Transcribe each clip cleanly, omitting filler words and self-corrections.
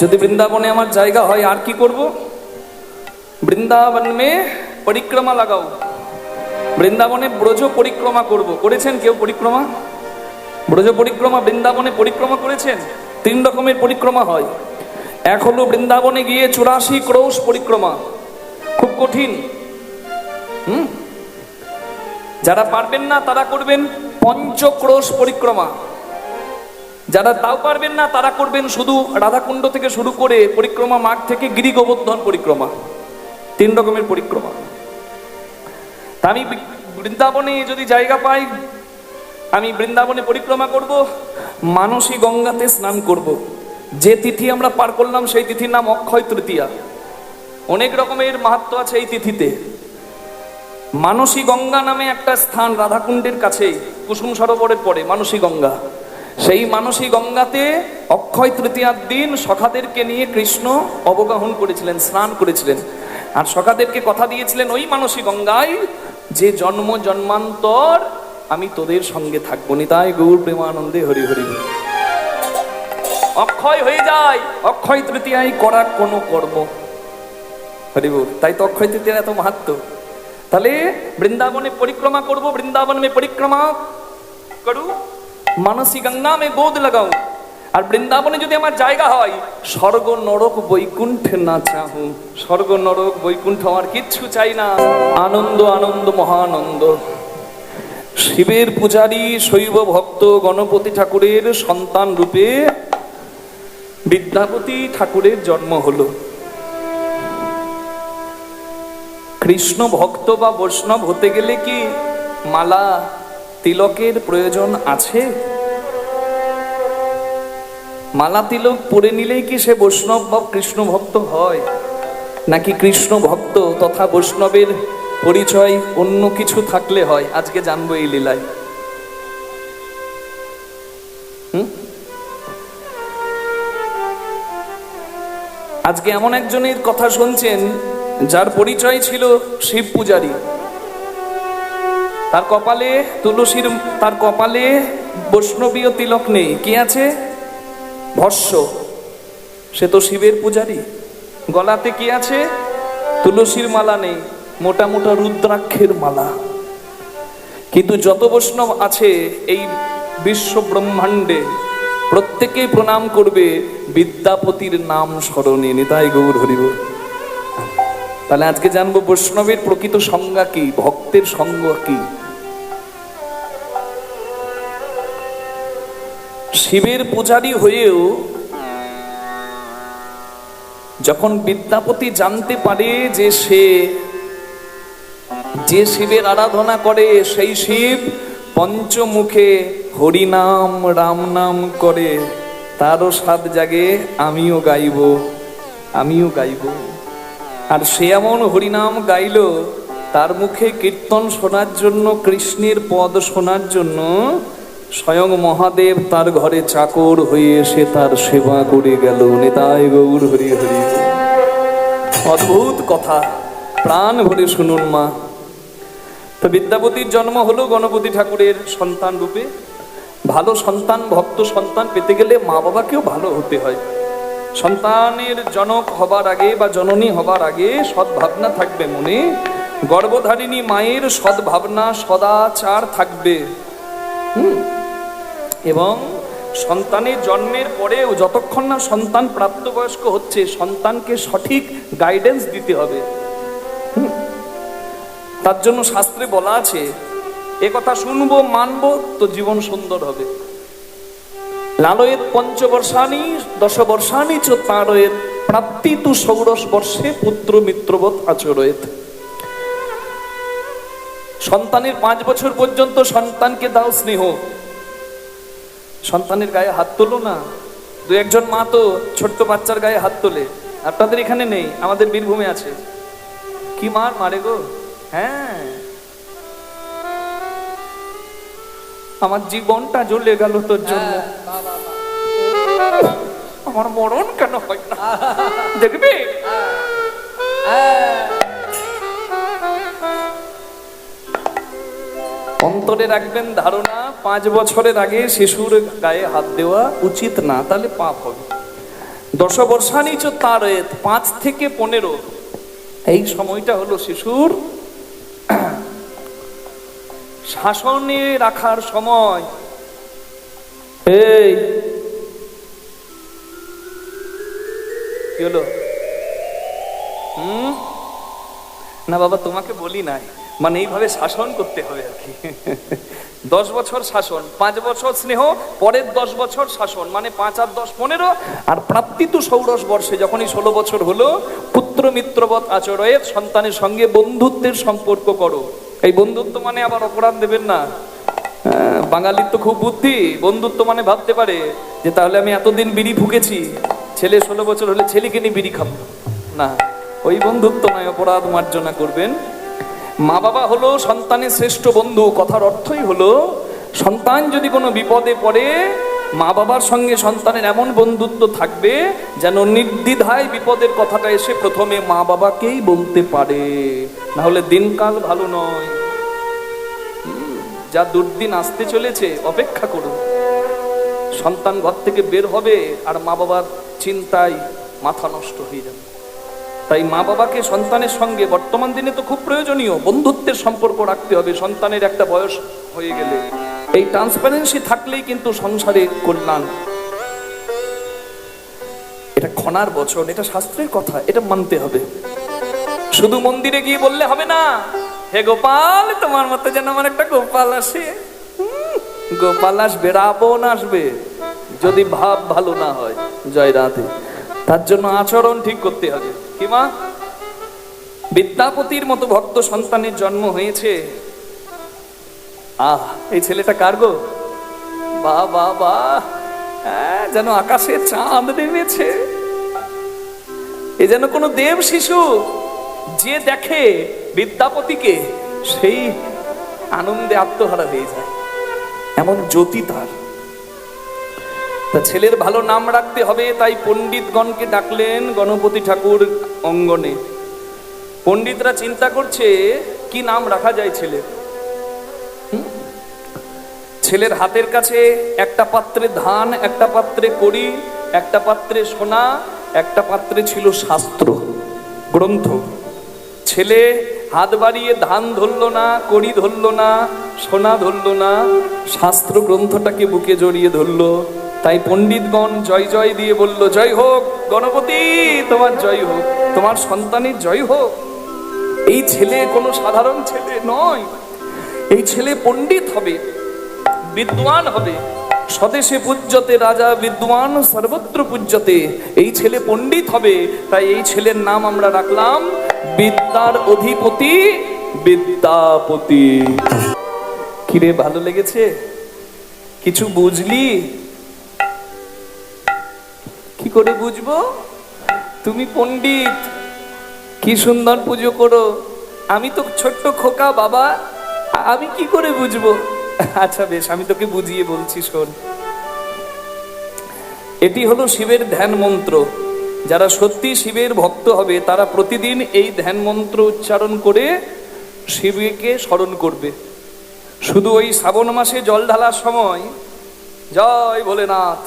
যদি বৃন্দাবনে আমার জায়গা হয় আর কি করব? বৃন্দাবন মে পরিক্রমা লাগাও, বৃন্দাবনে ব্রজ পরিক্রমা করব। করেছেন কেউ পরিক্রমা? ব্রজ পরিক্রমা বৃন্দাবনে পরিক্রমা করেছেন? 3 রকমের পরিক্রমা হয়। এক হলো বৃন্দাবনে গিয়ে 84 ক্রোশ পরিক্রমা, খুব কঠিন। যারা পারবেন না তারা করবেন 5 ক্রোশ পরিক্রমা। যারা তাও পারবেন না তারা করবেন শুধু রাধাকুণ্ড থেকে শুরু করে পরিক্রমা মার্গ থেকে গিরি গোবর্ধন পরিক্রমা। 3 রকমের পরিক্রমা। তা আমি বৃন্দাবনে যদি জায়গা পাই, আমি বৃন্দাবনে পরিক্রমা করব, মানসী গঙ্গাতে স্নান করব। যে তিথি আমরা পার করলাম সেই তিথির নাম অক্ষয় তৃতীয়া। অনেক রকমের মাহাত্ম্য আছে এই তিথিতে। মানসী গঙ্গা নামে একটা স্থান রাধাকুণ্ডের কাছেই, কুসুম সরোবরের পরে মানসী গঙ্গা। সেই মানসী গঙ্গাতে অক্ষয় তৃতীয়ার দিন সখাদেরকে নিয়ে কৃষ্ণ অবগাহন করেছিলেন, স্নান করেছিলেন। আর সখাদেরকে কথা দিয়েছিলেন ওই মানসী গঙ্গায় যে জন্ম জন্মান্তর আমি তোদের সঙ্গে থাকবো। নিতাই গৌর প্রেমানন্দে হরি হরি। অক্ষয় হয়ে যায় অক্ষয় তৃতীয়ায় করা কোনো কর্ম। হরি বল। তাই তো অক্ষয় তৃতীয়ার এত মাহাত্ম্য। তাহলে বৃন্দাবনে পরিক্রমা করব, বৃন্দাবন মে পরিক্রমা করু, মানসী গঙ্গা মে গোদ লাগাও। আর বৃন্দাবনে যদি আমার জায়গা হয়, স্বর্গ নরক বৈকুণ্ঠে না চাহু। স্বর্গ নরক বৈকুণ্ঠ আমার কিচ্ছু চাই না। আনন্দ আনন্দ মহানন্দ। শিবের পূজারী শৈব ভক্ত গণপতি ঠাকুরের সন্তান রূপে বিদ্যাপতি ঠাকুরের জন্ম হলো। কৃষ্ণ ভক্ত বা বৈষ্ণব হতে গেলে কি মালা তিলকের প্রয়োজন আছে? মালা তিলক পরে নিলেই কি সে বৈষ্ণব বা কৃষ্ণ ভক্ত হয়? নাকি কৃষ্ণ ভক্ত তথা বৈষ্ণবের পরিচয় অন্য কিছু থাকলে হয়? আজকে জানবো এই লীলায়। আজকে এমন একজনের কথা শুনছেন যার পরিচয় ছিল শিব পূজারী। তার কপালে তুলসীর, তার কপালে বৈষ্ণবীয় তিলক নেই, কি আছে? ভস্য। সে তো শিবের পূজারী। গলাতে কি আছে? তুলসীর মালা নেই, মোটা মোটা রুদ্রাক্ষের মালা। কিন্তু যত বৈষ্ণব আছে এই বিশ্ব ব্রহ্মাণ্ডে প্রত্যেকেই প্রণাম করবে বিদ্যাপতির নাম স্মরণে। নিতাই গৌর হরি বল। তাহলে আজকে জানবো বৈষ্ণবের প্রকৃত সংজ্ঞা কি, ভক্তের সংজ্ঞা কি। শিবের পূজারী হয়েও যখন বিদ্যাপতি জানতে পারে যে সে যে শিবের আরাধনা করে সেই শিব পঞ্চমুখে হরিনাম রাম নাম করে, তারও স্বাদ জাগে আমিও গাইব, আমিও গাইব। আর সে এমন হরিনাম গাইল, তার মুখে কীর্তন শোনার জন্য, কৃষ্ণের পদ শোনার জন্য স্বয়ং মহাদেব তার ঘরে চাকর হয়ে এসে তার সেবা করে গেল। নিতাই গৌর হরি হরি। অদ্ভুত কথা, প্রাণ ভরে শুনুন মা। তো বিদ্যাপতির জন্ম হলো গণপতি ঠাকুরের সন্তান রূপে। ভালো সন্তান, ভক্ত সন্তান পেতে গেলে মা বাবাকেও ভালো হতে হয়। সন্তানের জনক হবার আগে বা জননী হবার আগে সদ্ভাবনা থাকবে মনে। গর্ভধারিণী মায়ের সদ্ভাবনা সদাচার থাকবে। এবং সন্তানের জন্মের পরেও যতক্ষণ না সন্তান প্রাপ্তবয়স্ক হচ্ছে, সন্তানকে সঠিক গাইডেন্স দিতে হবে। তার জন্য শাস্ত্রে বলা আছে, এ কথা শুনবো মানবো তো জীবন সুন্দর হবে। লালয়েত পঞ্চবর্ষানি 10 বর্ষানি চ তারয়েত প্রাপ্তি তু ষোড়শ বর্ষে পুত্র মিত্রবৎ আচরয়েত। সন্তানের 5 বছর পর্যন্ত সন্তানকে দাও স্নেহ। সন্তানের গায়ে হাত তোলো না। 2-1 মা তো ছোট্ট বাচ্চার গায়ে হাত তোলে। আপনাদের এখানে নেই, আমাদের বীরভূমে আছে। কি মার মারে গো! হ্যাঁ, আমার জীবনটা জ্বলে গেল তোর জন্য। আমার মরণ কেন হয় না দেখবে? অন্তরে রাখবেন ধারণা, 5 বছরের আগে শিশুর গায়ে হাত দেওয়া উচিত না, তাহলে পাপ হবে। 10 বর্ষানি চ তারেত, 5 থেকে 15 এই সময়টা হলো শিশুর শাসনে রাখার সময়। এই কি হলো? না বাবা, তোমাকে বলি নাই, মানে এইভাবে শাসন করতে হবে আর কি। 10 বছর শাসন, 5 বছর স্নেহ, পরের 10 বছর শাসন, মানে 5 আর 10 15। আর প্রাপ্তি তো ষোড়শ বর্ষে, যখনই 16 বছর হলো, পুত্র মিত্রবৎ আচরয়েত, সন্তানের সঙ্গে বন্ধুত্বের সম্পর্ক করো। এই বন্ধুত্ব মানে আবার অপরাধ দেবেন না। বাঙালির তো খুব বুদ্ধি, বন্ধুত্ব মানে ভাবতে পারে যে তাহলে আমি এতদিন বিড়ি ফুকেছি, ছেলে 16 বছর হলে ছেলেকে নিয়ে বিড়ি খাবো না, ওই বন্ধুত্ব নয়, অপরাধ মার্জনা করবেন। মা বাবা হলো সন্তানের শ্রেষ্ঠ বন্ধু। কথার অর্থই হলো, সন্তান যদি কোনো বিপদে পড়ে, মা বাবার সঙ্গে সন্তানের এমন বন্ধুত্ব থাকবে যেন নির্দ্বিধায় বিপদের কথাটা এসে প্রথমে মা বাবাকেই বলতে পারে, না হলে দিনকাল ভালো নয়। যা দুর্দিন আসতে চলেছে, অপেক্ষা করুন। সন্তান ঘর থেকে বের হবে আর মা বাবার চিন্তায় মাথা নষ্ট হয়ে যাবে। তাই মা বাবাকে সন্তানের সঙ্গে বর্তমান দিনে তো খুব প্রয়োজনীয় বন্ধুত্বের সম্পর্ক রাখতে হবে। সন্তানের একটা বয়স হয়ে গেলে এই ট্রান্সপারেন্সি থাকলেই কিন্তু সংসারে কল্যাণ। এটা ক্ষণার বচন, এটা শাস্ত্রের কথা, এটা মানতে হবে। শুধু মন্দিরে গিয়ে বললে হবে না, হে গোপাল, তোমার মতো যেন আমার একটা গোপাল আসে। গোপাল আসবে, রাবণ আসবে, যদি ভাব ভালো না হয়। জয় রাধে। তার জন্য আচরণ ঠিক করতে হবে। কি মা? বিদ্যাপতির মতো ভক্ত সন্তানের জন্ম হয়েছে। এই ছেলেটা কার গো? বা বা বা, যেন আকাশে চাঁদ নেমেছে। এ যেন কোনো দেব শিশু। যে দেখে বিদ্যাপতিকে, সেই আনন্দে আত্মহারা হয়ে যায়, এমন জ্যোতি তার। তা ছেলের ভালো নাম রাখতে হবে, তাই পণ্ডিতগণকে ডাকলেন গণপতি ঠাকুর অঙ্গনে। পণ্ডিতরা চিন্তা করছে কি নাম রাখা যায় ছেলের। ছেলের হাতের কাছে একটা পাত্রে ধান, একটা পাত্রে কড়ি, একটা পাত্রে সোনা, একটা পাত্রে ছিল শাস্ত্র গ্রন্থ। ছেলে হাত বাড়িয়ে ধান ধরলো না, কড়ি ধরলো না, সোনা ধরলো না, শাস্ত্র গ্রন্থটাকে বুকে জড়িয়ে ধরলো। তাই পণ্ডিতগণ জয় জয় দিয়ে বলল, জয় হোক গণপতি, তোমার জয় হোক, তোমার সন্তানের জয় হোক। এই ছেলে কোনো সাধারণ ছেলে নয়, এই ছেলে পণ্ডিত হবে, বিদ্বান হবে। স্বদেশে পূজ্যতে রাজা বিদ্বান সর্বত্র পূজ্যতে। এই ছেলে পণ্ডিত হবে, তাই এই ছেলের নাম আমরা রাখলাম বিদ্যার অধিপতি বিদ্যাপতি। কিরে, ভালো লেগেছে? কিছু বুঝলি? কি করে বুঝবো? তুমি পণ্ডিত, কি সুন্দর পুজো করো, আমি তো ছোট্ট খোকা বাবা, আমি কি করে বুঝবো? আচ্ছা বেশ, আমি তোকে বুঝিয়ে বলছি, শোন। এটি হলো শিবের ধ্যান মন্ত্র। যারা সত্যি শিবের ভক্ত হবে তারা প্রতিদিন এই ধ্যান মন্ত্র উচ্চারণ করে শিবকে স্মরণ করবে। শুধু ওই শ্রাবণ মাসে জল ঢালার সময় জয় ভোলেনাথ,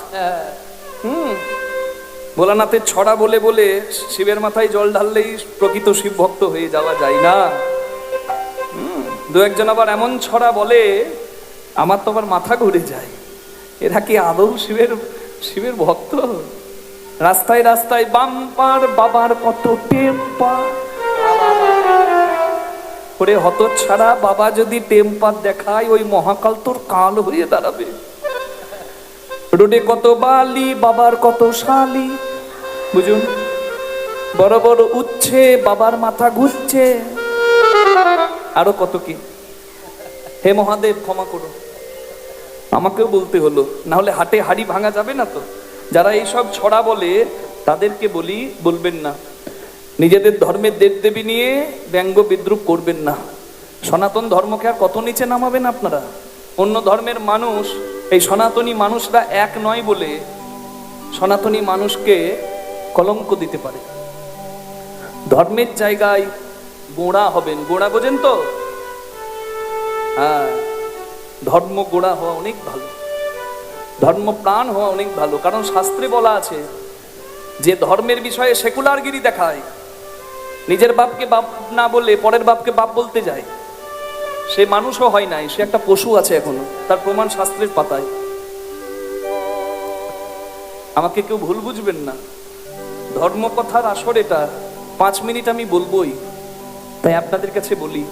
ভোলানাথের ছড়া বলে বলে শিবের মাথায় জল ঢাললেই প্রকৃত শিব ভক্ত হয়ে যাওয়া যায় না। দু একজন আবার এমন ছড়া বলে, আমার তো আবার মাথা ঘুরে যায়, এরা কি আদৌ শিবের ভক্ত? রাস্তায় রাস্তায় বাম্পার বাবার কত টেম্পার, ওরে হতচ্ছাড়া, বাবা যদি টেম্পার দেখায় ওই মহাকাল তোর কাল হয়ে দাঁড়াবে। রোডে কত বালি, বাবার কত শালি, বুঝুন। বড় বড় উচ্ছে, বাবার মাথা ঘুরছে, আরো কত কি। হে মহাদেব ক্ষমা করুন, আমাকেও বলতে হলো, না হলে হাটে হাড়ি ভাঙা যাবে না তো। যারা এইসব ছড়া বলে তাদেরকে বলি, বলবেন না। নিজেদের ধর্মের দেবদেবী নিয়ে ব্যঙ্গ বিদ্রুপ করবেন না। সনাতন ধর্মকে আর কত নিচে নামাবেন আপনারা? অন্য ধর্মের মানুষ, এই সনাতনী মানুষরা এক নয় বলে সনাতনী মানুষকে কলঙ্ক দিতে পারে। ধর্মের জায়গায় গোড়া হবেন। গোড়া বোঝেন তো? হ্যাঁ, ধর্ম গোড়া হওয়া অনেক ভালো, ধর্ম প্রাণ হওয়া অনেক ভালো। কারণ শাস্ত্রে বলা আছে, যে ধর্মের বিষয়ে সেকুলারগিরি দেখায়, নিজের বাপকে বাপ না বলে পরের বাপকে বাপ বলতে যায়, সে মানুষও হয় নাই, সে একটা পশু আছে এখনো, তার প্রমাণ শাস্ত্রের পাতায়। আমাকে কেউ ভুল বুঝবেন না, ধর্মকথার আসর এটা, 5 মিনিট আমি বলবোই, তাই আপনাদের কাছে বলি,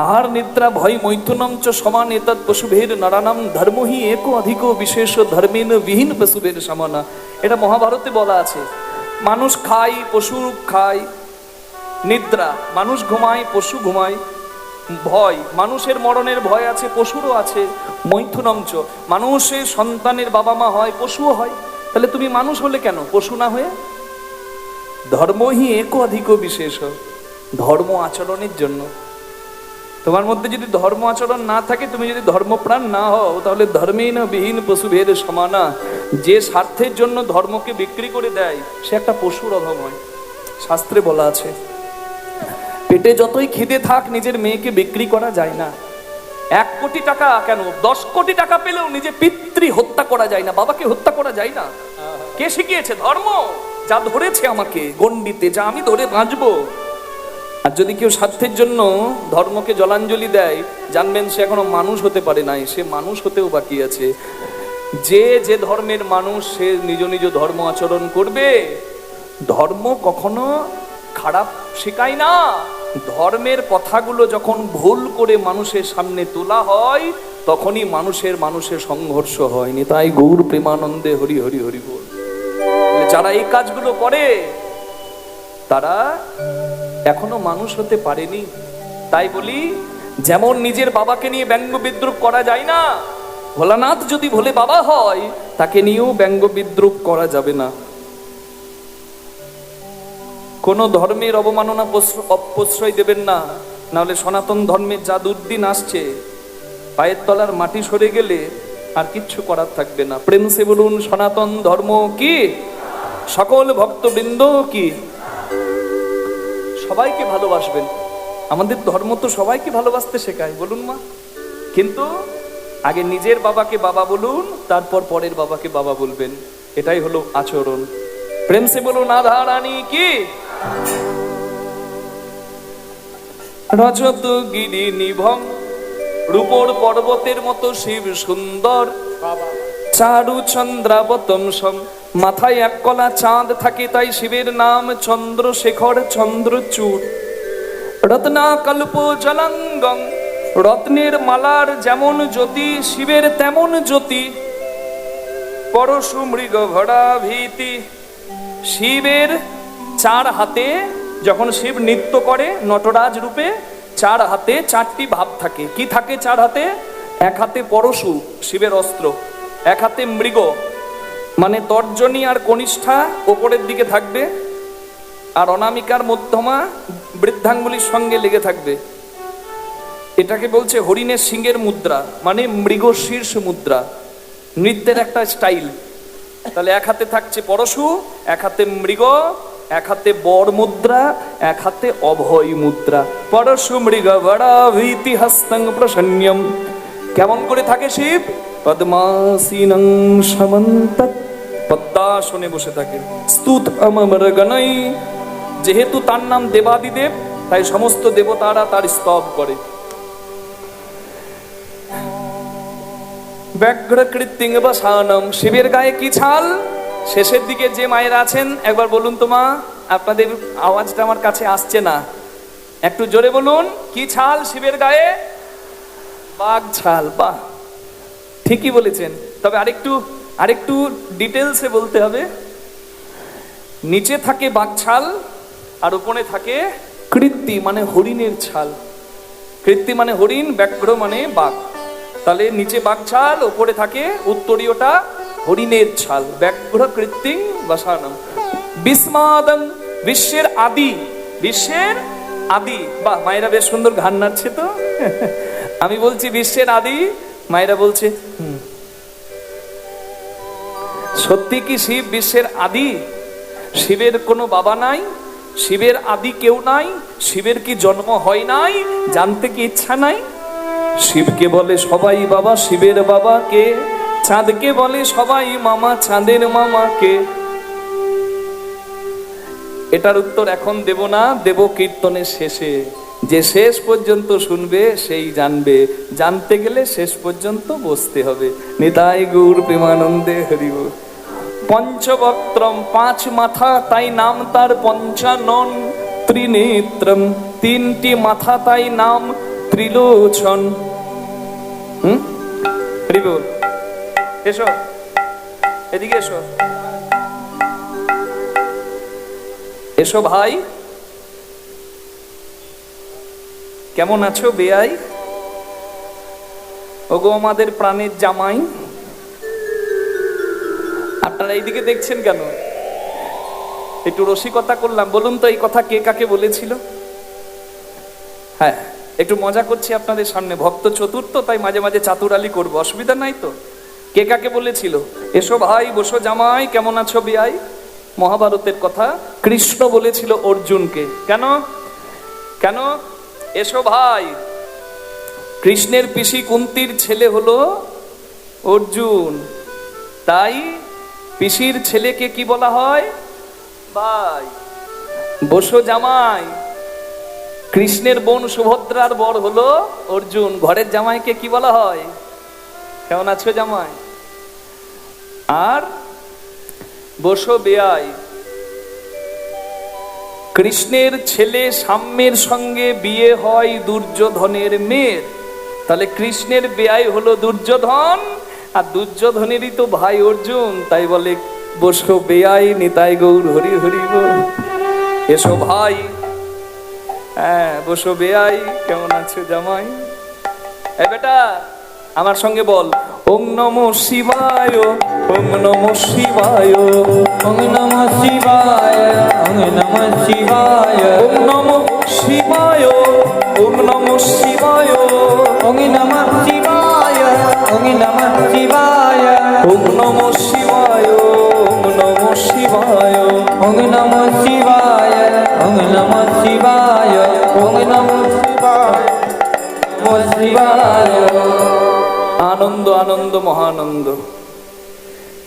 আহার নিদ্রা ভয় মৈথুনম চ সমান এতৎ পশুভের নরানাম ধর্মহি একো অধিক বিশেষ ধর্মেন বিহীন পশুভের সমানা। এটা মহাভারতে বলা আছে। মানুষ খায়, পশু খায়, নিদ্রা মানুষ ঘুমায়, পশু ঘুমায়, ভয় মানুষের মরণের ভয় আছে, পশুরও আছে, মৈথুনম চ মানুষের সন্তানের বাবা মা হয়, পশুও হয়, তাহলে তুমি মানুষ হলে কেন পশু না হয়ে? ধর্মহি একো অধিক বিশেষ, ধর্ম আচরণের জন্য। তোমার মধ্যে যদি ধর্ম আচরণ না থাকে, তুমি যদি ধর্মপ্রাণ না হও, তাহলে ধর্মেই না বিহীন পশুভেদ সমানা। যে স্বার্থের জন্য ধর্মকে বিক্রি করে দেয়, সে একটা পশুর অধম হয়, শাস্ত্রে বলা আছে। পেটে যতই খিদে থাক, নিজের মেয়েকে বিক্রি করা যায় না। 1 কোটি টাকা কেন, 10 কোটি টাকা পেলেও নিজে পিতৃ হত্যা করা যায় না, বাবাকে হত্যা করা যায় না। কে শিখিয়েছে? ধর্ম, যা ধরেছে আমাকে গণ্ডিতে, যা আমি ধরে বাঁচবো। আর যদি কেউ স্বার্থের জন্য ধর্মকে জলাঞ্জলি দেয়, জানবেন সে এখনো মানুষ হতে পারে নাই, সে মানুষ হতেও বাকি আছে। যে ধর্মের মানুষ, সে নিজ নিজ ধর্ম আচরণ করবে। ধর্ম কখনো খারাপ শেখায় না। ধর্মের কথাগুলো যখন ভুল করে মানুষের সামনে তোলা হয়, তখনই মানুষের সংঘর্ষ হয়নি। তাই গৌর প্রেমানন্দে হরি হরি হরি বল। যারা এই কাজগুলো করে, তারা এখনো মানুষ হতে পারেনি। তাই বলি, যেমন নিজের বাবাকে নিয়ে ব্যঙ্গ বিদ্রুপ করা যায় না, ভোলানাথ যদি ভোলে বাবা হয়, তাকে নিয়েও ব্যঙ্গ বিদ্রুপ করা যাবে না। কোন ধর্মের অবমাননা প্রশ্রয় দেবেন না, নাহলে সনাতন ধর্মের যা দুর্দিন আসছে, পায়ের তলার মাটি সরে গেলে আর কিচ্ছু করার থাকবে না। প্রেম সে বলুন সনাতন ধর্ম কি, সকল ভক্তবৃন্দ কি, সবাইকে ভালোবাসবেন। আমাদের ধর্ম তো সবাইকে ভালোবাসতে শেখায়, বলুন মা। কিন্তু আগে নিজের বাবাকে বাবা বলুন, তারপর পরের বাবাকে বাবা বলবেন, এটাই হলো আচরণ। প্রেম সে বলুন রাধা রানী কি। রজত গিরি নিভং, রূপর পর্বতের মতো শিব সুন্দর, চারু চন্দ্রাবতম সম, মাথায় 1 কলা চাঁদ থাকে, তাই শিবের নাম চন্দ্রশেখর চন্দ্রচূড়। রত্না কল্প জলাঙ্গং, রত্নের মালার যেমন জ্যোতি, শিবের তেমন জ্যোতি। পরশু মৃগ ভরা ভীতি, শিবের 4 হাতে, যখন শিব নৃত্য করে নটরাজ রূপে, 4 হাতে 4টি ভাব থাকে। কি থাকে 4 হাতে? 1 হাতে পরশু, শিবের অস্ত্র, 1 হাতে মৃগ, মানে তর্জনী আর কনিষ্ঠা ওপরের দিকে থাকবে, আর অনামিকার মধ্যমা বৃদ্ধাঙ্গুলির সঙ্গে লেগে থাকবে। এটাকে বলছে হরিণের সিংহের মুদ্রা, মানে মৃগ শীর্ষ মুদ্রা, নৃত্যের একটা স্টাইল। তাহলে 1 হাতে থাকছে পরশু, 1 হাতে মৃগ, 1 হাতে বর মুদ্রা, 1 হাতে অভয় মুদ্রা। পরশু মৃগ বড়া ভীতি হস্তং প্রসন্যম। কেমন করে থাকে শিব? পদ্মাসীনং সমন্তত, পদ্মাসনে বসে থাকে। স্তুত অমর গণৈ, যেহেতু তার নাম দেবাদিদেব, তাই সমস্ত দেবতারা তার স্তব করে। ব্যাঘ্র কৃত্তিং বসানম, শিবের গায়ে কি ছাল? শেষের দিকে যে মায়েরা আছেন, একবার বলুন তো মা, আপনাদের আওয়াজটা আমার কাছে আসছে না, একটু জোরে বলুন। কি ছাল শিবের গায়ে? বাঘ ছাল। বাহ, ঠিকই বলেছেন, তবে আরেকটু ডিটেলসে বলতে হবে। নিচে থাকে বাঘ ছাল, আর উপরে থাকে কৃত্তি, মানে হরিণের ছাল। কৃত্তি মানে হরিণ, ব্যাঘ্র মানে বাঘ। তাহলে নিচে বাঘ ছাল, উপরে থাকে উত্তরীয়টা হরিণের ছাল। ব্যাঘ্র কৃত্তিং বসানম। বিস্মাদং, বিশ্বের আদি, বিশ্বের আদি। বাহ, মায়েরা বেশ সুন্দর গান নাচছে তো। আমি বলছি বিশ্বের আদি, মায়েরা বলছে সত্যি কি শিব বিশ্বের আদি? শিবের কোনো বাবা নাই, শিবের আদি কেউ নাই, শিবের কি জন্ম হয় নাই? জানতে কি ইচ্ছা নাই? শিবকে বলে সবাই বাবা, শিবের বাবাকে। চাঁদকে বলে সবাই মামা, চাঁদের মামাকে। এটার উত্তর এখন দেব না, দেব কীর্তনের শেষে। যে শেষ পর্যন্ত শুনবে সেই জানবে, জানতে গেলে শেষ পর্যন্ত বসতে হবে। নিতাই গৌর প্রেমানন্দে হরি বল। পঞ্চবক্ত্রম, পাঁচ মাথা, তাই নাম তার পঞ্চানন। ত্রিনেত্রম, তিনটি মাথা, তাই নাম ত্রিলোচন। হরি বল। এসো, এদিকে এসো, এসো ভাই। কেমন আছো বেয়াই? ওগো আমাদের প্রাণের জামাই। আপনারা এইদিকে দেখছেন কেন? একটু রসিকতা করলাম। বলুন তো এই কথা কে কাকে বলেছিল? হ্যাঁ, একটু মজা করছি আপনাদের সামনে। ভক্ত চতুর্থ, তাই মাঝে মাঝে চাতুরালি করবো, অসুবিধা নাই তো। কে কাকে বলেছিল? এসো ভাই, বসো জামাই, কেমন আছো বেয়াই? মহাভারতের কথা। কৃষ্ণ বলেছিল অর্জুনকে। কেন? কেন? এসো ভাই। কৃষ্ণের পিসি কুন্তির ছেলে হলো অর্জুন, তাই পিসির ছেলেকে কি বলা হয়? ভাই। বসো জামাই। কৃষ্ণের বোন সুভদ্রার বর হলো অর্জুন, ঘরের জামাইকে কি বলা হয়? কেমন আছো জামাই? আর বসো বেয়াই। কৃষ্ণের ছেলে সাম্যের সঙ্গে বিয়ে হয় দুর্যোধনের মেয়ের, তাহলে কৃষ্ণের বেয়াই হলো দুর্যোধন, আর দুর্যোধনেরই তো ভাই অর্জুন, তাই বলে বসো বেয়াই, নিতাই গৌর হরি হরি বল। এসো ভাই। হ্যাঁ, বসো বেয়াই, কেমন আছো জামাই? এই বেটা আমার সঙ্গে বল, ওম নমঃ শিবায়, ওম নমঃ শিবায়, ওম নমঃ শিবায়, ওম নমঃ শিবায়, ওম নমঃ শিবায়, ওম নমঃ শিবায়, ওম নমঃ শিবায়, ওম নমঃ শিবায়, ওম নমঃ শিবায়, ওম নমঃ শিবায়, ওম নমঃ শিবায়, ওম নমঃ শিবায়, ওম নমঃ শিবায়, নমঃ শিবায়। আনন্দ আনন্দ মহানন্দ।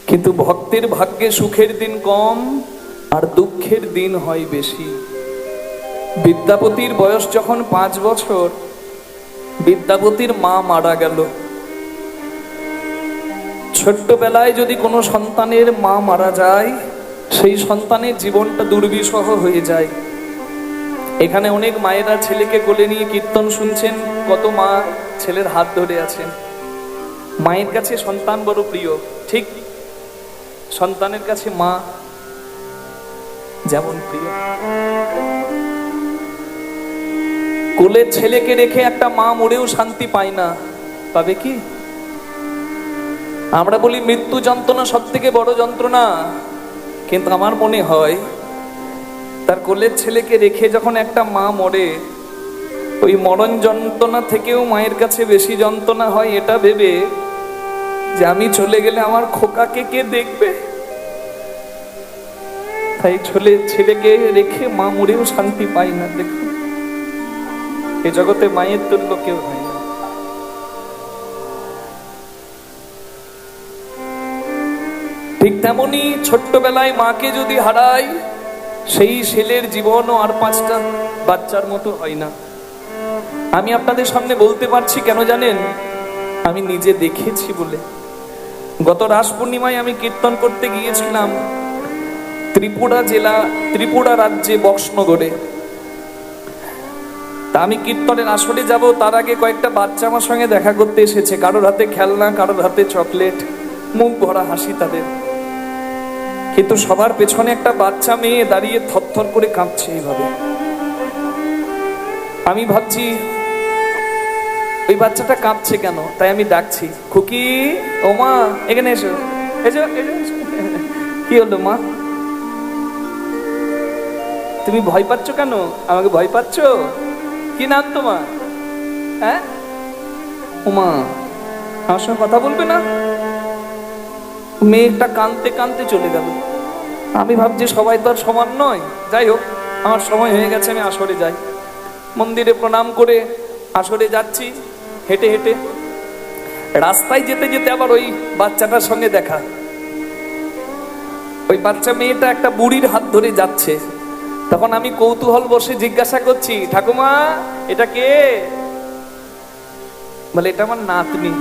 কিন্তু ভক্তের ভাগ্যে সুখের দিন কম আর দুঃখের দিন হয় বেশি। বিদ্যাপতির বয়স যখন 5 বছর, বিদ্যাপতির মা মারা গেল। ছোট্টবেলায় যদি কোনো সন্তানের মা মারা যায়, সেই সন্তানের জীবনটা দুর্বিষহ হয়ে যায়। এখানে অনেক মায়েরা ছেলেকে কোলে নিয়ে কীর্তন শুনছেন, কত মা ছেলের হাত ধরে আছেন। মায়ের কাছে সন্তান বড় প্রিয়, ঠিক সন্তানের কাছে মা যেমন প্রিয়। কোলের ছেলেকে রেখে একটা মা মরেও শান্তি পায় না, পাবে কি? আমরা বলি মৃত্যু যন্ত্রণা সব থেকে বড় যন্ত্রণা, কিন্তু আমার মনে হয় তার কোলের ছেলেকে রেখে যখন একটা মা মরে, ওই মরণ যন্ত্রণা থেকেও মায়ের কাছে বেশি যন্ত্রণা হয় এটা ভেবে যে আমি চলে গেলে আমার খোকাকে কে দেখবে। তাই ছেলেকে রেখে মা মরেও শান্তি পায় না। দেখুন, এ জগতে মায়ের তুল্য কেউ হয় না। ঠিক তেমনি ছোট্টবেলায় মাকে যদি হারাই, সেই ছেলের জীবনও আর 5টা বাচ্চার মতো হয় না। আমি আপনাদের সামনে বলতে পারছি কেন জানেন? আমি নিজে দেখেছি বলে। গত রাস পূর্ণিমায় আমি কীর্তন করতে গিয়েছিলাম ত্রিপুরা রাজ্যে বক্সনগরে। তা আমি কীর্তনের আসরে যাব, তার আগে কয়েকটা বাচ্চা আমার সঙ্গে দেখা করতে এসেছে। কারোর হাতে খেলনা, কারোর হাতে চকলেট, মুখ ভরা হাসি তাদের। কিন্তু সবার পেছনে একটা বাচ্চা মেয়ে দাঁড়িয়ে থরথর করে কাঁপছে এইভাবে। আমি ভাবছি ওই বাচ্চাটা কাঁপছে কেন, তাই আমি ডাকছি, খুকি, ও মা, এখানে এসো, এসো, এসো। কি হলো মা, তুমি ভয় পাচ্ছ কেন? আমাকে ভয় পাচ্ছ? কি নাম তোমার? হ্যাঁ, ওমা, আমার সঙ্গে কথা বলবে না? মেয়েটা কাঁদতে কাঁদতে চলে গেল। আমি ভাবছি সবাই তো আর সমান নয়। যাই হোক, আমার সময় হয়ে গেছে, আমি আসরে যাই। মন্দিরে প্রণাম করে আসরে যাচ্ছি হেঁটে হেঁটে। রাস্তায় যেতে যেতে আবার ওই বাচ্চাটার সঙ্গে দেখা। ওই বাচ্চা মেয়েটা একটা বুড়ির হাত ধরে যাচ্ছে। তখন আমি কৌতূহল বসে জিজ্ঞাসা করছি, ঠাকুমা এটা কে? বলে এটা আমার নাতনি।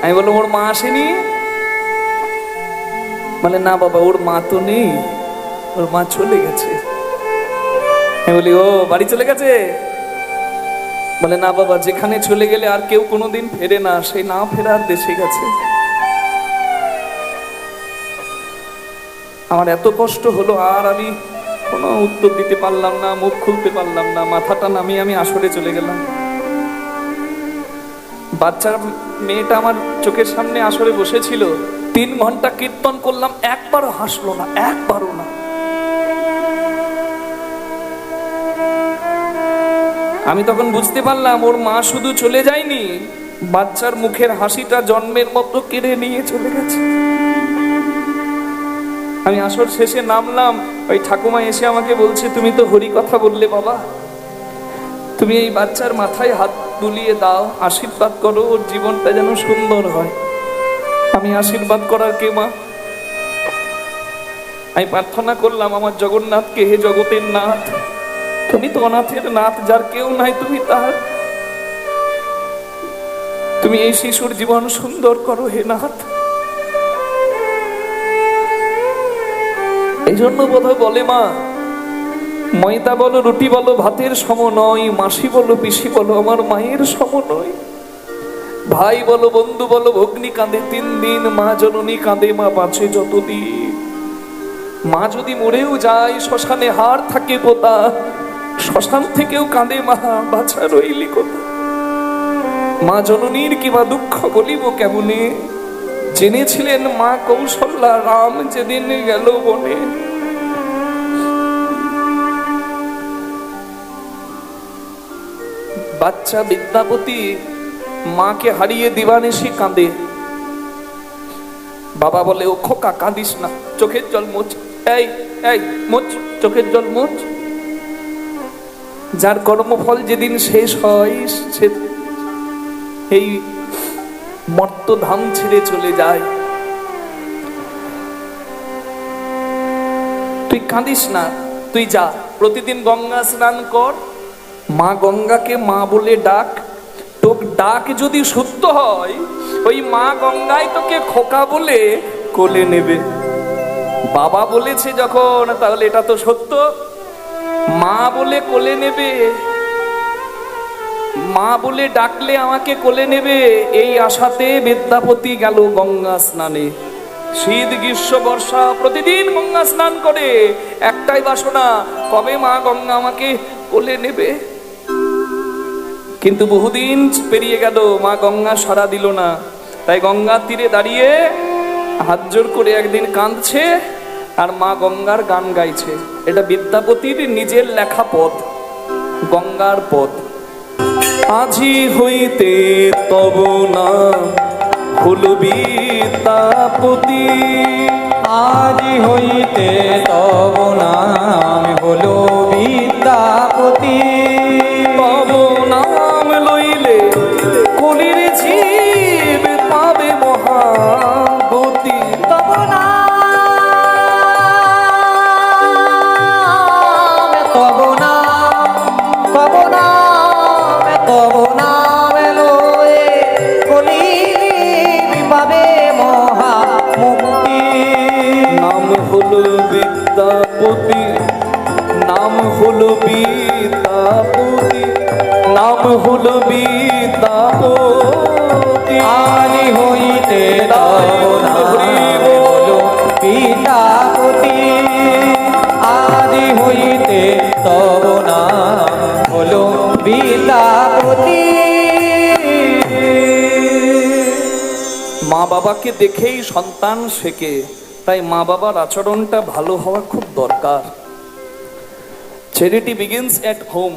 আমি বললাম ওর মা আসেনি? বলে না বাবা, ওর মা তো নেই, ওর মা চলে গেছে। আমি বলি ও বাড়ি চলে গেছে? বলে না বাবা, যেখানে চলে গেলে আর কেউ কোনোদিন ফেরে না, সেই না ফেরার দেশে গেছে। আমার এত কষ্ট হলো, আর আমি কোনো উত্তর দিতে পারলাম না, মুখ খুলতে পারলাম না, মাথাটা নামিয়ে আমি আসরে চলে গেলাম। বাচ্চার মেয়েটা আমার চোখের সামনে আসরে বসেছিল, 3 ঘন্টা কীর্তন করলাম, একবারও হাসলো না, একবারও না। আমি তখন বুঝতে পারলাম ওর মা শুধু চলে যায়নি, বাচ্চার মুখের হাসিটা জন্মের মতো কেড়ে নিয়ে চলে গেছে। আমি আসর শেষে নামলাম, ওই ঠাকুমা এসে আমাকে বলছে, তুমি তো হরি কথা বললে বাবা, তুমি এই বাচ্চার মাথায় হাত বুলিয়ে দাও, আশীর্বাদ করো, ওর জীবনটা যেন সুন্দর হয়। আমি আশীর্বাদ করার কে মা? আমি প্রার্থনা করলাম আমার জগন্নাথকে, হে জগতের নাথ, তুমি তো অনাথের নাথ, যার কেউ নাই তুমি তার, তুমি এই শিশুর জীবন সুন্দর করো হে নাথ। এই জন্য বোধহয় বলে মা, ময়দা বলো রুটি বলো ভাতের সম নয়, মাসি বলো পিসি বলো আমার মায়ের সম নয়, ভাই বলো বন্ধু বলো ভগ্নি কাঁদে 3 দিন, মা জননী কাঁদে মা বাঁচে যতদিন। মা যদি মরেও যায়, শ্মশানে হাড় থাকে পোতা, শ্মশান থেকেও কাঁদে মা, বাছা রইলি কোথা। মা জননীর কিবা দুঃখ বলিব কেমনে, জেনেছিলেন মা কৌশল্যা রাম যেদিন গেল বনে। বাচ্চা বিদ্যাপতি মাকে হারিয়ে দিবানিশি কাঁদে। বাবা বলে, ও খোকা কাঁদিস না, চোখের জল মোচ, এই এই মোচ, চোখের জল মোচ। যার কর্মফল যেদিন শেষ হয়, সে এই মর্তধাম ছেড়ে চলে যায়। তুই কাঁদিস না, তুই যা, প্রতিদিন গঙ্গা স্নান কর, মা গঙ্গাকে মা বলে ডাক, তোর ডাক যদি সত্য হয়, ওই মা গঙ্গায় তোকে খোকা বলে কোলে নেবে। বাবা বলেছে যখন, তাহলে এটা তো সত্য, মা বলে কোলে নেবে, মা বলে ডাকলে আমাকে কোলে নেবে। এই আশাতে বিদ্যাপতি গেল গঙ্গা স্নানে। শীত গ্রীষ্ম বর্ষা প্রতিদিন গঙ্গা স্নান করে, একটাই বাসনা, কবে মা গঙ্গা আমাকে কোলে নেবে। কিন্তু বহুদিন পেরিয়ে গেল, মা গঙ্গা সাড়া দিল না। তাই গঙ্গার তীরে দাঁড়িয়ে হাত জোর করে একদিন কাঁদছে, আর মা গঙ্গার গান গাইছে। এটা বিদ্যাপতির নিজের লেখা পদ, গঙ্গার পদ। আজি হইতে তব নাম হলো বিদ্যাপতি, আজি হইতে তব নাম হলো বিদ্যাপতি, তব নাম লইলে কলির জীব পাবে মহাগতি। তব নাম, তব নাম, তব নাম, তব নাম লয়ে কলির পাবে মহামুক্তি। নাম হলো বিদ্যাপতি, নাম হলো বিদ্যাপতি, নাম হলো বিদ্যাপতি। আজি হইতে তব নাম হলো বিদ্যাপতি, আজি হইতে তব নাম হলো বিদ্যাপতি। মা বাবাকে দেখেই সন্তান শেখে, তাই মা বাবার আচরণটা ভালো হওয়া খুব দরকার। Charity begins at home.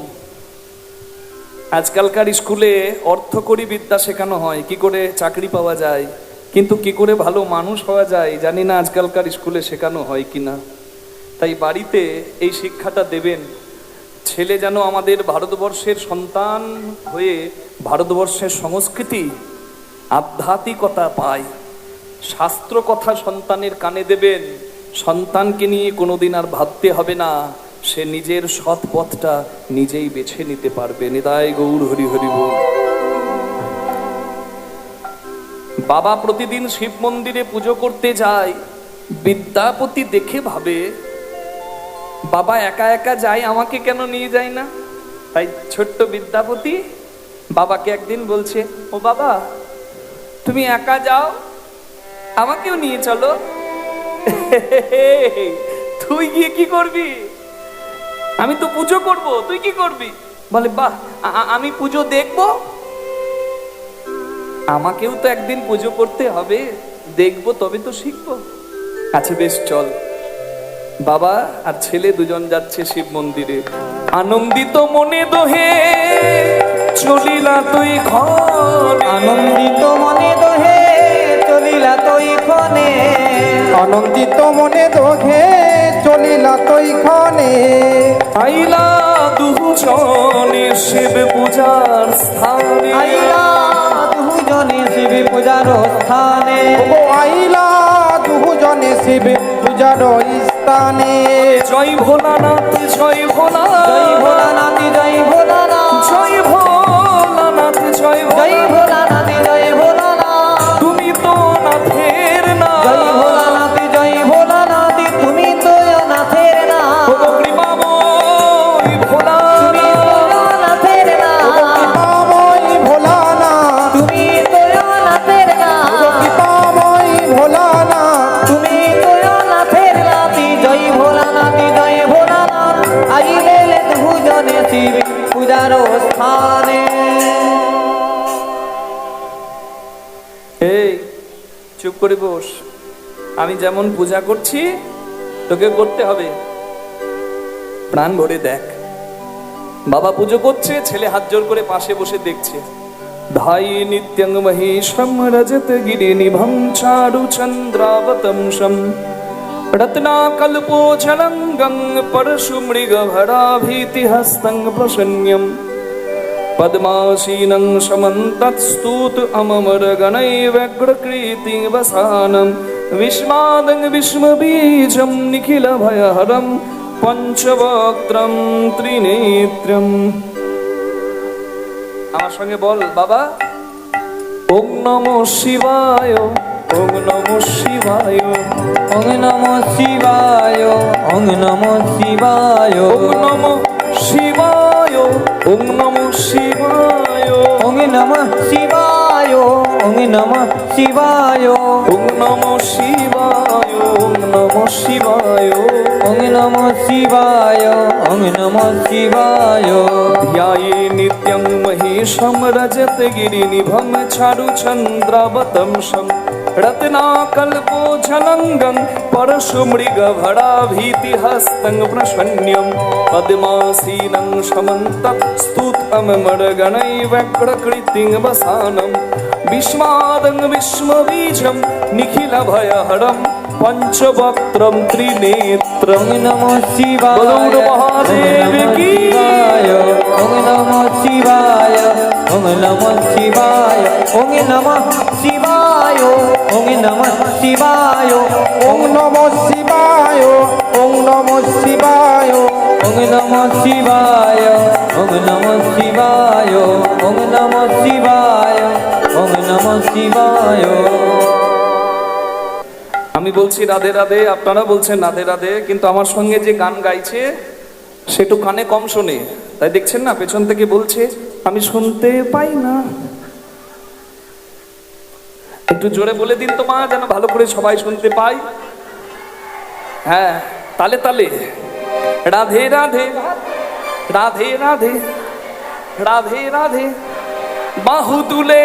আজকালকার স্কুলে অর্থকরী বিদ্যা শেখানো হয়, কি করে চাকরি পাওয়া যায়, কিন্তু কি করে ভালো মানুষ হওয়া যায় জানি না আজকালকার স্কুলে শেখানো হয় কিনা। তাই বাড়িতে এই শিক্ষাটা দেবেন, ছেলে যেন আমাদের ভারতবর্ষের সন্তান হয়ে ভারতবর্ষের সংস্কৃতি আধ্যাত্মিকতা পায়। শাস্ত্র কথা সন্তানের কানে দেবেন, সন্তানকে নিয়ে কোনোদিন আর ভাবতে হবে না, সে নিজের সৎ পথটা নিজেই বেছে নিতে পারবে। নিতাই গৌর হরি হরি বল। বাবা প্রতিদিন শিব মন্দিরে পুজো করতে যায়। বিদ্যাপতি দেখে ভাবে, বাবা একা একা যায়, আমাকে কেন নিয়ে যায় না? তাই ছোট্ট বিদ্যাপতি বাবাকে একদিন বলছে, ও বাবা, তুমি একা যাও, আমাকেও নিয়ে চলো। তুই গিয়ে কি করবি? আমি তো পুজো করব, তুই কি করবি? বলে, বাহ, আমি পুজো দেখবো? আমাকেও তো একদিন পুজো করতে হবে, দেখবো তবে তো শিখবো। আচ্ছা বেশ, চল। বাবা আর ছেলে দুজন যাচ্ছে শিব মন্দিরে। আনন্দিত মনে দোহে চলিলা তুই ক্ষণে, আনন্দিত মনে দোহে চলিলা তুই ক্ষণে, আনন্দিত মনে দোহে চলিলা তুই ক্ষণে, আইলা দুজনে শিব পূজার স্থানে, আইলা দুজনে শিব পূজার স্থানে, ও আইলা দুজনে শিব পূজার স্থানে। জয় ভোলানাথ জয় ভোলা, জয় ভোলানাথ জয় ভোলানাথ, জয় ভোলানাথ জয় জয় ভোলা, ভোলানাথ জয় ভোলানাথ, তুমি তো নাথের না, জয় ভোলানাথ জয় ভোলানাথ, তুমি তো নাথের না, কৃপাময় ভোলা, তুমি তো নাথের না, কৃপাময় ভোলানাথ, তুমি তো নাথের না, কৃপাময় ভোলানাথ, তুমি তো নাথের নাতি, জয় ভোলানাথ জয় ভোলানাথ, আইলে দুজনে শিব পূজার স্থানে। এই চুপ করে বস, আমি যেমন পূজা করছি তোকে করতে হবে। প্রাণ ভরে দেখ, বাবা পুজো করছে, ছেলে হাত জোর করে পাশে বসে দেখছে। ধাই নিত্যং মহেশম রজত গিরি নিভম চারু চন্দ্রাবতংশম রত্নাকল্পোজ্জলঙ্গং পরশু মৃগভরাভীতি হস্তং প্রসন্ন্যম পদ্মাসীনং সমন্তৎস্তূত অমর গণৈর্ব্যগ্রকৃতি বসানম বিস্মাদং বিস্মবীজম নিখিল ভয়হরম পঞ্চবক্ত্রম ত্রিনেত্রম। আমার সঙ্গে বল বাবা, ওম নমঃ শিবায়, ওম নমঃ শিবায়, ওং নমঃ শিবায়, ওং নমঃ শিবায়, ওম নমঃ শিবায়, ওম নমঃ শিবায়, ওং নমঃ শিবায়, ওং নমঃ শিবায়, ওম নমঃ শিবায়, ওম নমঃ শিবায়, ওং নমঃ শিবায়, ওং নমঃ শিবায়। ধ্যায়ে নিত্যং মহেশম রজত গিরিনিভম চারু চন্দ্রাবতংশম রত্নাকল্পোজ্জলঙ্গং পরশু মৃগভরাভীতি হস্তং প্রসন্ন্যম পদ্মাসীনং সমন্তৎস্তুতমর্গণৈর্ব্যগ্রকৃতিং বসানম বিস্মাদং বিস্মবীজম নিখিল ভয়হরম পঞ্চবক্ত্রম ত্রিনেত্রম। ওং নমঃ শিবায়, বলুন মহাদেব কি ওং নমঃ শিবায়, ওং নমঃ শিবায়, ওং নমঃ শিবায়, ওং নমঃ শিবায়, ওং নমঃ শিবায়, ওং নমঃ শিবায়, ওং নমঃ শিবায়, ওং নমঃ শিবায়, ওং নমঃ শিবায়, ওং নমঃ শিবায়। আমি বলছি রাধে রাধে, আপনারা বলছেন রাধে রাধে, কিন্তু আমার সঙ্গে যে গান গাইছে সে একটু কানে কম শোনে, তাই দেখছেন না পেছন থেকে বলছে আমি শুনতে পাই না। একটু জোরে বলে দিন তো মা, যেন ভালো করে সবাই শুনতে পাই। হ্যাঁ, তালে তালে রাধে রাধে, রাধে রাধে, রাধে রাধে, বাহু তুলে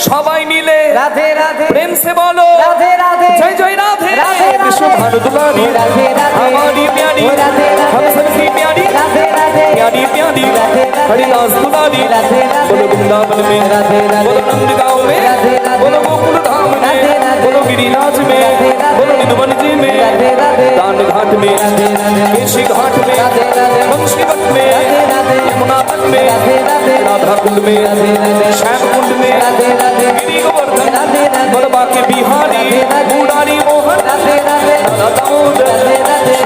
সবাই মিলে রাধে রাধে, প্রেম সে বলো রাধে রাধে, জয় জয় রাধে, রাধে রাধে, विश्व भारत दुलारी, राधे राधे, हमारी प्यारी, राधे राधे, हम सबकी प्यारी, राधे राधे, प्यारी प्यारी, राधे राधे, हरिदास दुलारी, राधे राधे, बोलो वृंदावन में, राधे राधे, बोलो नंदगांव में, राधे राधे, बोलो गोकुल धाम राधे में, राधे, बोलो गिरिराज में, राधे राधे, बोलो निधुवन जी में, राधे राधे, दान घाट में, राधे राधे, केशी घाट में, राधे राधे, वंशीवत में, राधे राधे, यमुना तट में, राधे राधे, राधा कुंड में, राधे राधे, श्याम कुंड में, राधे राधे, गिरि गोवर्धन, राधे राधे, बलबा के बिहारी, राधे राधे, मुरारी मोहन, राधे राधे, राधा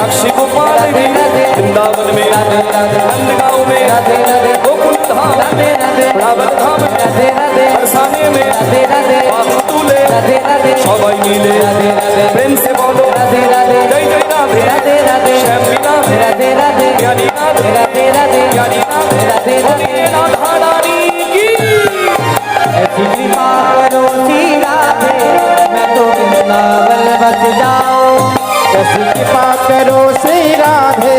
साक्षी गोपाल राधे जी राधे वृंदावन में राधे राधे नंदगांव में राधे राधे गोकुल धाम राधे राधे वृंदावन धाम राधे राधे बरसाने में राधे राधे बाबू तुले राधे राधे सबाई मिले राधे राधे प्रेम से बोलो राधे राधे जय जय राधे राधे राधे श्याम नाथ राधे राधे ज्ञानी नाथ राधे राधे ज्ञानी नाथ राधे राधे राधा रानी की ऐसी कृपा करो श्री राधे मैं तो वृंदावन बस जाऊं ऐसी कृपा करो श्री राधे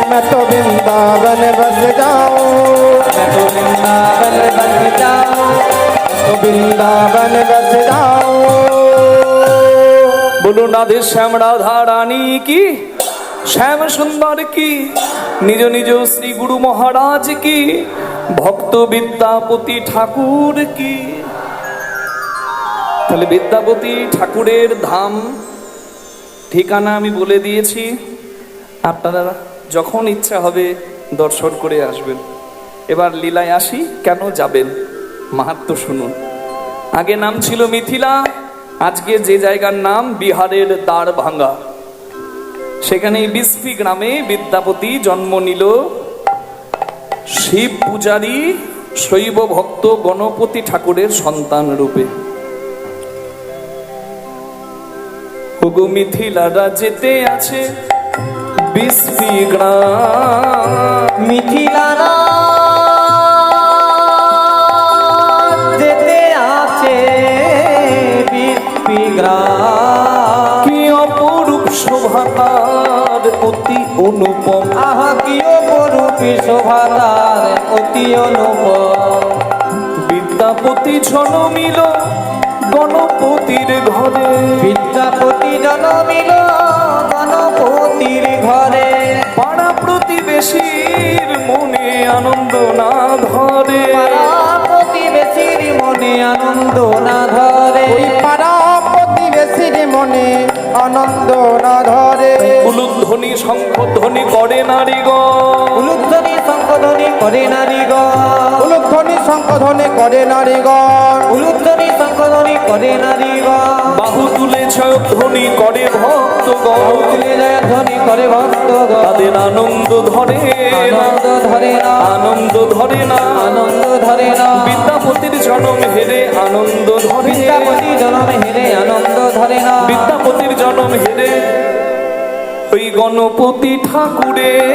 मैं तो वृंदावन बस जाऊं मैं तो वृंदावन बस जाऊं तो वृंदावन बस जाऊं बोलो राधे श्याम राधा रानी की श्याम सुंदर की निज निज श्री गुरु महाराज की भक्त विद्यापति ঠাকুর की তাহলে বিদ্যাপতি ঠাকুরের ধাম ঠিকানা আমি বলে দিয়েছি, আপনারা যখন ইচ্ছা হবে দর্শন করে আসবেন। এবার লীলায় আসি, কেন যাবেন মাহাত্ম্য শুনুন। আগে নাম ছিল মিথিলা, আজকে যে জায়গার নাম বিহারের দ্বারভাঙ্গা, সেখানে বিসফি গ্রামে বিদ্যাপতি জন্ম নিল শিব পূজারী শৈব ভক্ত গণপতি ঠাকুরের সন্তান রূপে। ওগো মিথিলা রাজ্যেতে আছে বিসফি গ্রাম, মিথিলা যেতে আছে বিস্ফি গ্রাম কি অপরূপ শোভা তার অতি অনুপম, আহা কি অপরূপী শোভা তার অতি অনুপম। বিদ্যাপতি জন্মিল গণপতির ঘরে, বিদ্যাপতি জন্মিল গণপতির ঘরে, পাড়া প্রতিবেশীর মনে আনন্দ না ধরে, পাড়া প্রতিবেশীর মনে আনন্দ না ধরে, ওই পাড়া প্রতিবেশীর মনে আনন্দ না ধরে উলুধ্বনি শঙ্খধ্বনি করে নারীগণ, উলুধ্বনি শঙ্খধ্বনি করে নারীগণ, উলুধ্বনি শঙ্খধ্বনি করে নারীগণ উলুধ্বনি শঙ্খধ্বনি করে নারীগণ, বাহু তুলে জয়ধ্বনি করে ভক্তগণ, তুলে যায় ধ্বনি করে ভক্তগণ, তাদের আনন্দ ধরে না, আনন্দ ধরে না, আনন্দ ধরে না, আনন্দ ধরে না, বিদ্যাপতির জন্ম হেরে আনন্দ ধরে, বিদ্যাপতি জনম হেরে আনন্দ ধরে না, বিদ্যাপতির জন্ম হেরে ওই গণপতি ঠাকুরের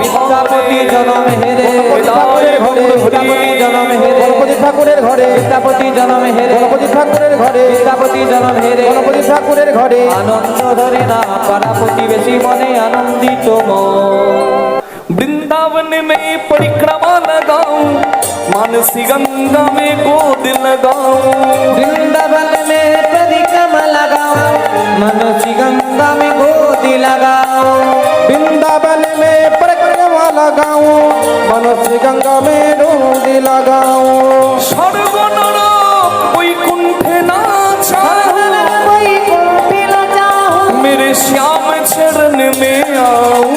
বিদ্যাপতি জনম হেরে ঠাকুরের ঘরে, বিদ্যাপতি জনম হেরে গণপতি ঠাকুরের ঘরে বিদ্যাপতি জনম হেরে গণপতি ঠাকুরের ঘরে বিদ্যাপতি জনম হেরে গণপতি ঠাকুরের ঘরে আনন্দ ধরে না, পাড়া প্রতিবেশী মনে আনন্দিত মন। वृंदावन में परिक्रमा लगाऊं, मानसी गंगा में गोद लगाऊं, वृंदावन में परिक्रमा लगाओ, मनसी गंगा में गोदी लगाओ, वृंदावन में परिक्रमा लगाऊं मनुष्य गंगा में डूबी लगाऊं स्वर्ग नरक वैकुंठे ना चाहूं, कोई कुंठी न जाऊं, मेरे श्याम चरण में आऊं,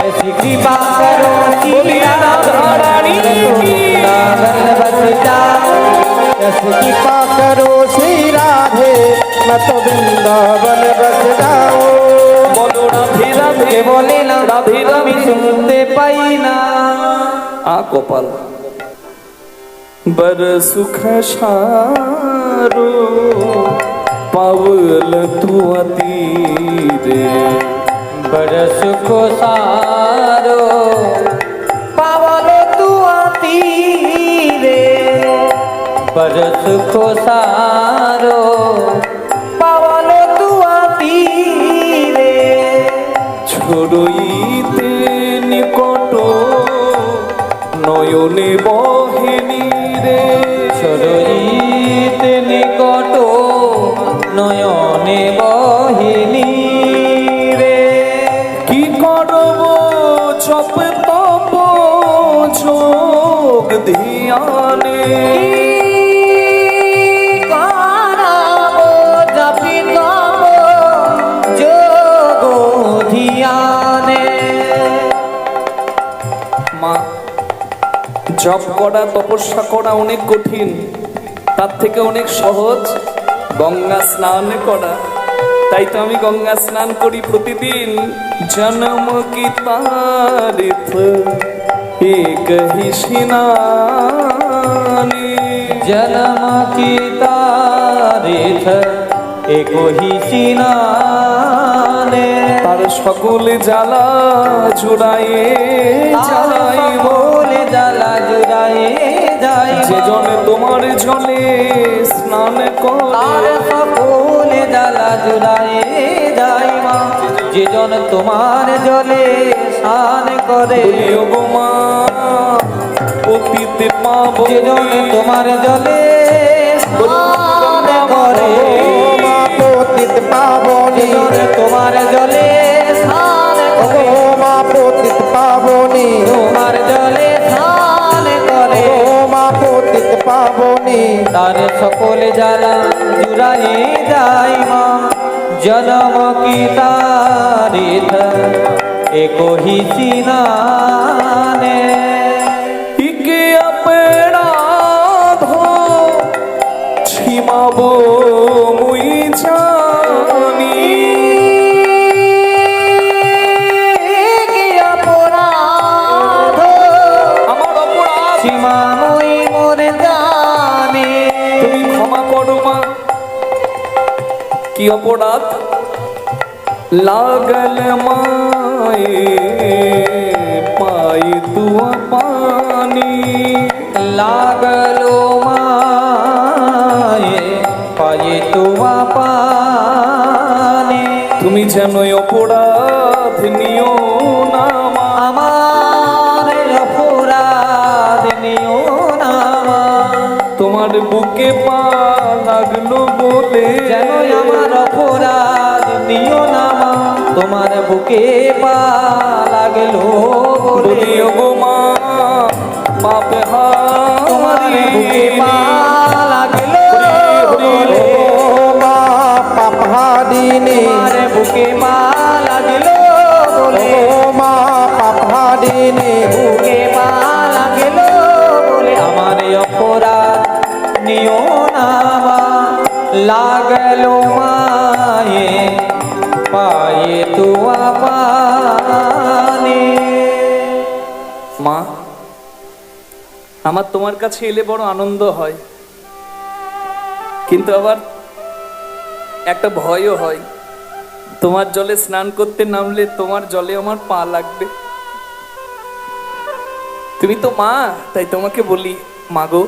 ऐसी कृपा करो बोलिए राधा रानी की। वृंदावन बस जाओ, ऐसी कृपा करो श्री राधे मैं तो वृंदावन बस जाऊं बोलो राधे राधे কে বলে না রাধে আমি রাধে শুনতে পাই না। आ गोपाल बर सुख सारो पावल तू अतीरे, बड़ सुख सारो पावल तू तीरे, बड़ सुख सारो पावल तू तीरे, ছড়ইতে নিকট নয়নে বহেনি রে, সরইতে নিকট নয়নে বহিনী রে, কি করব জপ তপ যোগ ধ্যানে, কারাবো জপি তব যোগ ধিয়ানে। মা জপ করা তপস্যা করা অনেক কঠিন, তার থেকে অনেক সহজ গঙ্গা স্নান করা। তাই তো আমি গঙ্গা স্নান করি প্রতিদিন। জন্ম কি তারিফ এক হি সিনানে। जन्म की तारीख एक ही सिनाने তার সকল জ্বালা জুড়াইয়ে যাইব। बोले जला जुराए जाए যে জনে তোমার জলে স্নান तार করে, সকলে জ্বালা জুড়ায়ে যায় মা যে জন তোমার জলে স্নান করে বলিও গো মা পতিতে পাবো। যে জন তোমার জলে স্নান করে ও মা পতিত যে পাবনী, জন তোমার জলে স্নান ও করে মা পতিত পাবনী, তোমার জলে স্নান করে ও মা পতিত পাবনী। তার সকলে জ্বালা জুড়ায়ে যায় মা জনম কি তারিখ এক হি সিনানে ইকে অপরাধ ছিমাবো মুই জানি। কি অপরাধ আমার অপরাধ সীমা মই মোরে জানে তুমি ক্ষমা করো মা। কি অপরাধ? লাগল মায়ে পাই তুয়া পানি। লাগলো মায়ে পায়ে তোমা পানে তুমি যেন অপরাধ নিও না মা। আমার অপরাধ নিও না মা। তোমার বুকে পা লাগলো বলে যেন আমার অপরাধ নিও না মা তোমার বুকে পা লাগলো বলে বলিও গো মা পাপ তোমার বুকে পা লাগলো বলে ও মা পাপহারিণী, তোমার বুকে পা লাগলো বলে ও মা পাপহারিণী, বুকে পা লাগলো বলে আমার অপরাধ নিও না মা লাগলো মায়ে পায়ে তুয়া পানে মা, আমার তোমার কাছে এলে বড় আনন্দ হয়, কিন্তু আবার একটা ভয়ও হয়। তোমার জলে স্নান করতে নামলে তোমার জলে আমার পা লাগবে। তুমি তো মা, তাই তোমাকে বলি মা গো,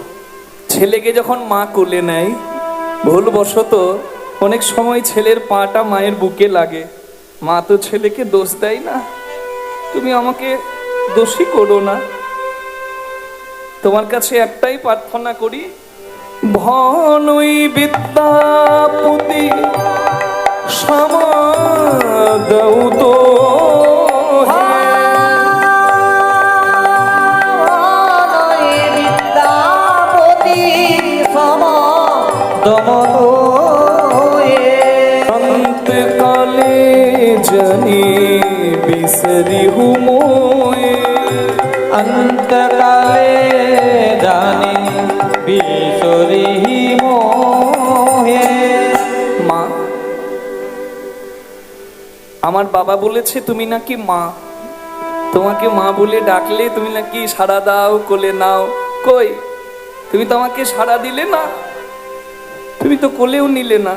ছেলেকে যখন মা কোলে নেয় ভুলবশত অনেক সময় ছেলের পাটা মায়ের বুকে লাগে, মা তো ছেলেকে দোষ দেয় না, তুমি আমাকে দোষী করো না। তোমার কাছে একটাই প্রার্থনা করি, ভনই বিদ্যাপতি সমাদৌ তো বিদ্যাপতি সম দমত অন্তকালে জনি বিসরি হুমোয়ে। অন্তকালে জানি বিশরি মোহে মা, আমার বাবা বলেছে তুমি নাকি মা, তোমাকে মা বলে ডাকলে তুমি নাকি সাড়া দাও, কোলে নাও। কই, তুমি তো আমাকে সাড়া দিলে না, তুমি তো কোলেও নিলে না।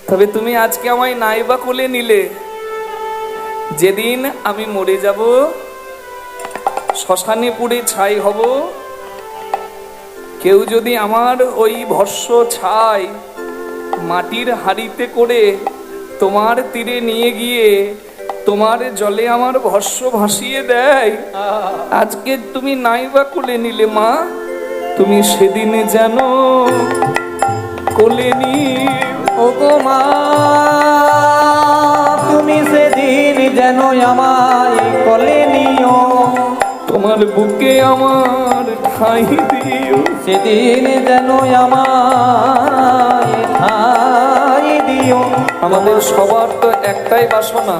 তবে তুমি আজকে আমায় নাই বা কোলে নিলে, যেদিন আমি মরে যাব, শ্মশানে পুড়ে ছাই হব, কেউ যদি আমার ওই ভস্য ছাই মাটির হাঁড়িতে করে তোমার তীরে নিয়ে গিয়ে তোমার জলে আমার ভস্য ভাসিয়ে দেয়, আজকে তুমি নাই বা কোলে নিলে মা, তুমি সেদিন যেন কোলে নিয়ে ওগো মা তুমি সেদিন যেন আমায় কোলে নিও, তোমার বুকে আমার ঠাঁই দিও। সেদিন যেন আমায় ঠাঁই দিও। আমাদের সবার তো একটাই বাসনা,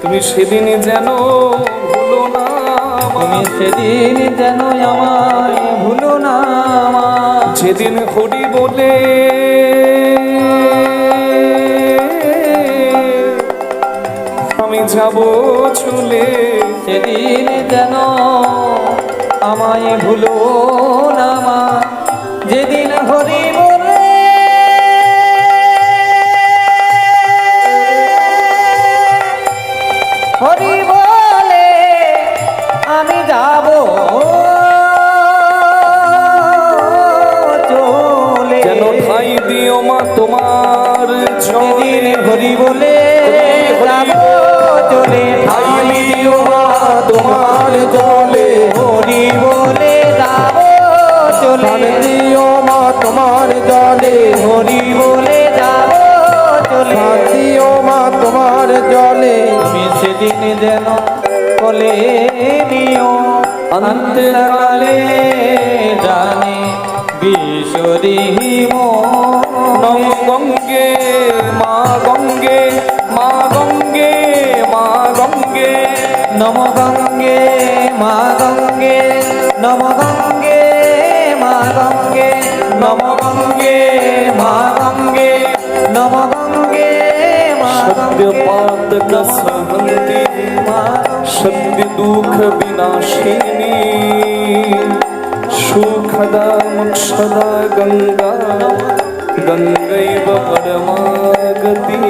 তুমি সেদিন যেন ভুলো না তুমি সেদিন যেন আমায় ভুলো না মা। যেদিন হরি বলে আমি যাব চলে। সেদিন যেন আমায় ভুলো না মা, যেদিন হরি বলে হরি বলে আমি যাব চলে। যেন ঠাই দিও মা তোমার চলে। যেদিন হরি বলে যাব চলে, ঠাই দিও মা তোমার জলে হরি বলে যাব চলে, দিও মা তোমার জলে হরি বলে যাব চলে। দিও মা তোমার জলে তুমি সেদিন যেন বলে নিও অন্তকালে জানে বিশ্বরি নম গঙ্গে মা গঙ্গে মা গঙ্গে মা গঙ্গে নম গঙ্গে মা গঙ্গে নম গঙ্গে মা গঙ্গে নম গঙ্গে মা গঙ্গে নম গঙ্গে মা सद्य पातक सहन्ति सद्य दुख विनाशिनी सुखदा मोक्षदा गंगा गंगैव परमा गति।